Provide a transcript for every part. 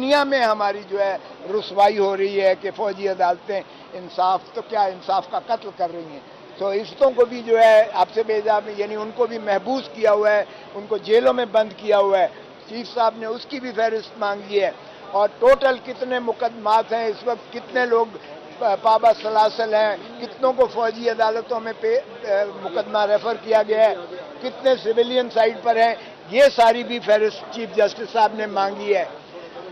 دنیا میں ہماری جو ہے رسوائی ہو رہی ہے کہ فوجی عدالتیں انصاف تو کیا انصاف کا قتل کر رہی ہیں. تو عزتوں کو بھی جو ہے آپ سے بیزا یعنی ان کو بھی محبوس کیا ہوا ہے, ان کو جیلوں میں بند کیا ہوا ہے. چیف صاحب نے اس کی بھی فہرست مانگی ہے, اور ٹوٹل کتنے مقدمات ہیں اس وقت, کتنے لوگ پابا سلاسل ہیں, کتنوں کو فوجی عدالتوں میں مقدمہ ریفر کیا گیا ہے, کتنے سویلین سائڈ پر ہیں, یہ ساری بھی فہرست چیف جسٹس صاحب نے مانگی ہے.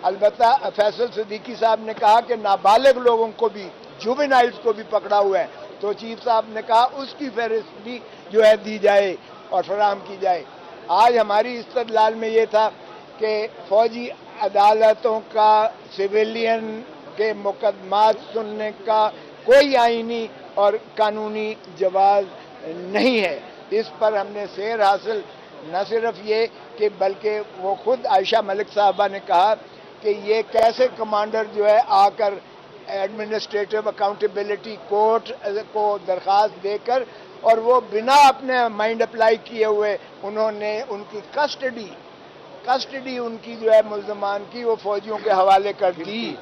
البتہ فیصل صدیقی صاحب نے کہا کہ نابالغ لوگوں کو بھی, جووینائلز کو بھی پکڑا ہوا ہے, تو چیف صاحب نے کہا اس کی فہرست بھی جو ہے دی جائے اور فراہم کی جائے. آج ہماری استدلال میں یہ تھا کہ فوجی عدالتوں کا سویلین کے مقدمات سننے کا کوئی آئینی اور قانونی جواز نہیں ہے. اس پر ہم نے سیر حاصل, نہ صرف یہ کہ بلکہ وہ خود عائشہ ملک صاحبہ نے کہا کہ یہ کیسے کمانڈر جو ہے آ کر ایڈمنسٹریٹو اکاؤنٹیبلٹی کورٹ کو درخواست دے کر, اور وہ بنا اپنے مائنڈ اپلائی کیے ہوئے انہوں نے ان کی کسٹڈی ان کی جو ہے ملزمان کی وہ فوجیوں کے حوالے کر دی,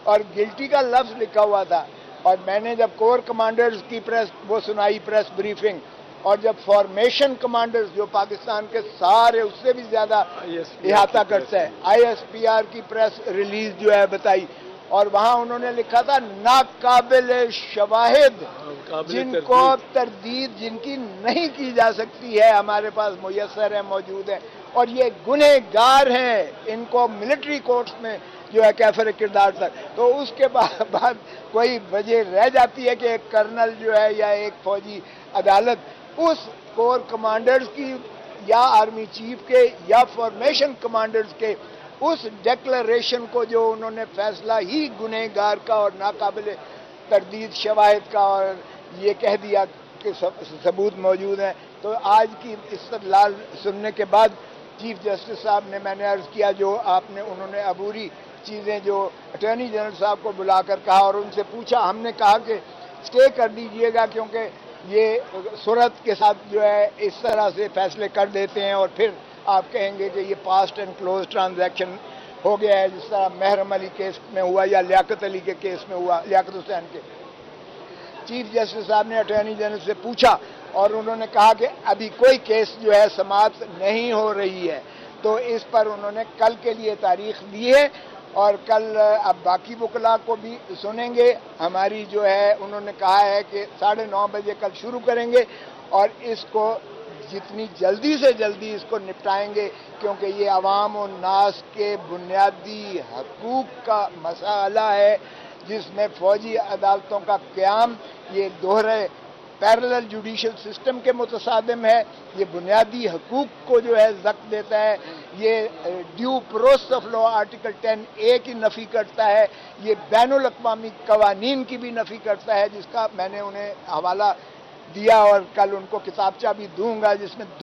اور گلٹی کا لفظ لکھا ہوا تھا. اور میں نے جب کور کمانڈرز کی وہ سنائی پریس بریفنگ, اور جب فارمیشن کمانڈرز جو پاکستان کے سارے اس سے بھی زیادہ احاطہ کرتا ہے, آئی ایس پی آر کی پریس ریلیز جو ہے بتائی, اور وہاں انہوں نے لکھا تھا ناقابل شواہد, جن کو تردید جن کی نہیں کی جا سکتی ہے, ہمارے پاس میسر ہے, موجود ہے, اور یہ گنہگار ہیں, ان کو ملٹری کورٹس میں جو ہے کیفر کردار تک. تو اس کے بعد کوئی وجہ رہ جاتی ہے کہ ایک کرنل جو ہے یا ایک فوجی عدالت اس کور کمانڈرز کی یا آرمی چیف کے یا فارمیشن کمانڈرز کے اس ڈیکلریشن کو جو انہوں نے فیصلہ ہی گنہگار کا اور ناقابل تردید شواہد کا اور یہ کہہ دیا کہ ثبوت موجود ہیں. تو آج کی استدلال سننے کے بعد چیف جسٹس صاحب نے, میں نے عرض کیا جو آپ نے, انہوں نے عبوری چیزیں جو اٹارنی جنرل صاحب کو بلا کر کہا اور ان سے پوچھا, ہم نے کہا کہ اسٹے کر دیجئے گا کیونکہ یہ صورت کے ساتھ جو ہے اس طرح سے فیصلے کر دیتے ہیں اور پھر آپ کہیں گے کہ یہ پاسٹ اینڈ کلوز ٹرانزیکشن ہو گیا ہے, جس طرح محرم علی کیس میں ہوا یا لیاقت علی کے کیس میں ہوا, لیاقت حسین کے. چیف جسٹس صاحب نے اٹارنی جنرل سے پوچھا اور انہوں نے کہا کہ ابھی کوئی کیس جو ہے سماعت نہیں ہو رہی ہے, تو اس پر انہوں نے کل کے لیے تاریخ دی ہے, اور کل اب باقی وکلاء کو بھی سنیں گے. ہماری جو ہے انہوں نے کہا ہے کہ 9:30 بجے کل شروع کریں گے, اور اس کو جتنی جلدی سے جلدی اس کو نپٹائیں گے, کیونکہ یہ عوام و ناس کے بنیادی حقوق کا مسئلہ ہے, جس میں فوجی عدالتوں کا قیام یہ دوہرے پیرلل جوڈیشل سسٹم کے متصادم ہے, یہ بنیادی حقوق کو جو ہے زخم دیتا ہے, یہ due process of law article 10A کی نفی کرتا ہے, یہ بین الاقوامی قوانین کی بھی نفی کرتا ہے, جس کا میں نے انہیں حوالہ دیا اور کل ان کو کتابچہ بھی دوں گا جس میں